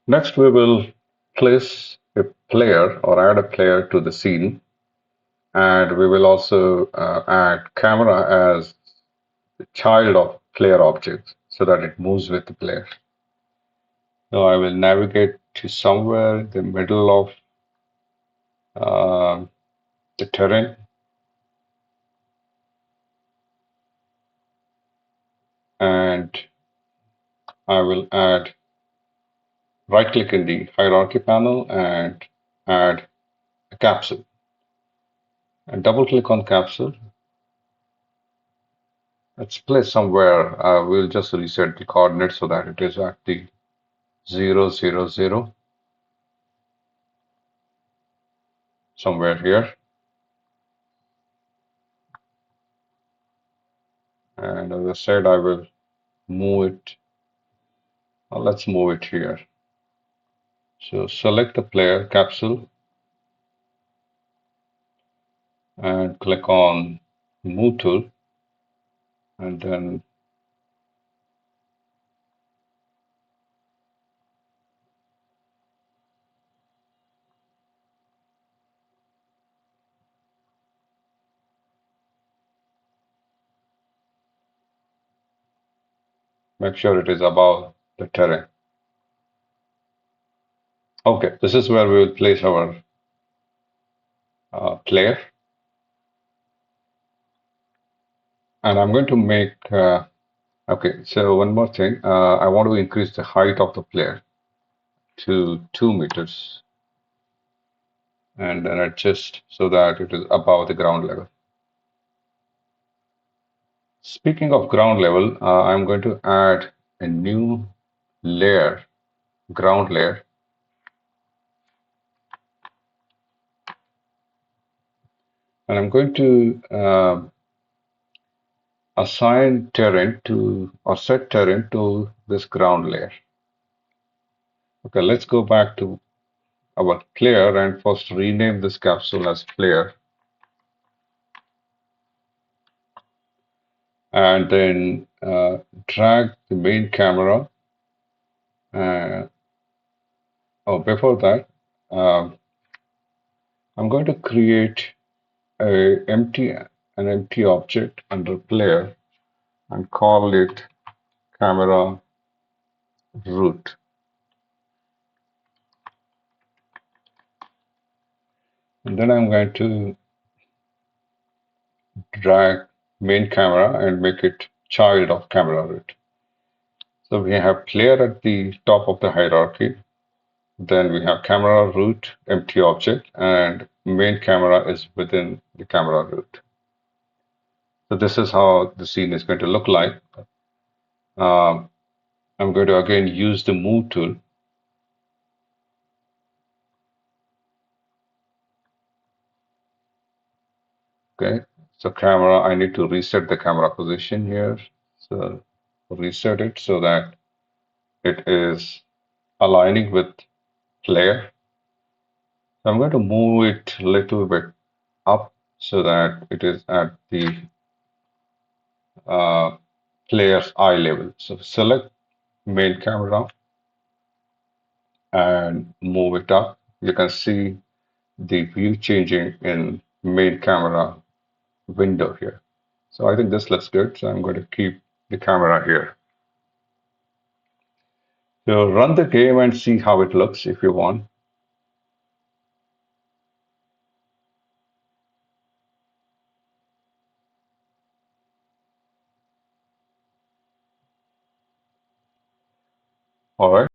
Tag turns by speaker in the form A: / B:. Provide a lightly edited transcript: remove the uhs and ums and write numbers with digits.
A: Next, we will place a player or add a player to the scene, and we will also add camera as the child of player objects so that it moves with the player. So I will navigate to somewhere in the middle of the terrain, and I will add right click in the hierarchy panel and add a capsule. And double click on capsule. Let's place somewhere. We'll just reset the coordinates so that it is at the 0, 0, 0, somewhere here. And as I said, I will move it. Let's move it here. So select the player capsule and click on Move tool, and then make sure it is above the terrain. Okay, this is where we will place our player. And I'm going to make, okay, so one more thing. I want to increase the height of the player to 2 meters and then adjust so that it is above the ground level. Speaking of ground level, I'm going to add a new layer, ground layer, and I'm going to assign terrain to or set terrain to this ground layer. Okay, let's go back to our player and first rename this capsule as player, and then drag the main camera. Oh, before that, um, I'm going to create an empty object under player and call it camera root. And then I'm going to drag main camera and make it child of camera root. So we have player at the top of the hierarchy. Then we have camera root, empty object, and main camera is within the camera root. So this is how the scene is going to look like. Um, I'm going to again use the move tool. Okay, so camera, I need to reset the camera position here. So reset it so that it is aligning with player. So I'm going to move it a little bit up so that it is at the uh, player's eye level. So select main camera and move it up. You can see the view changing in main camera window here. So I think this looks good. So I'm going to keep the camera here. So run the game and see how it looks if you want. All right.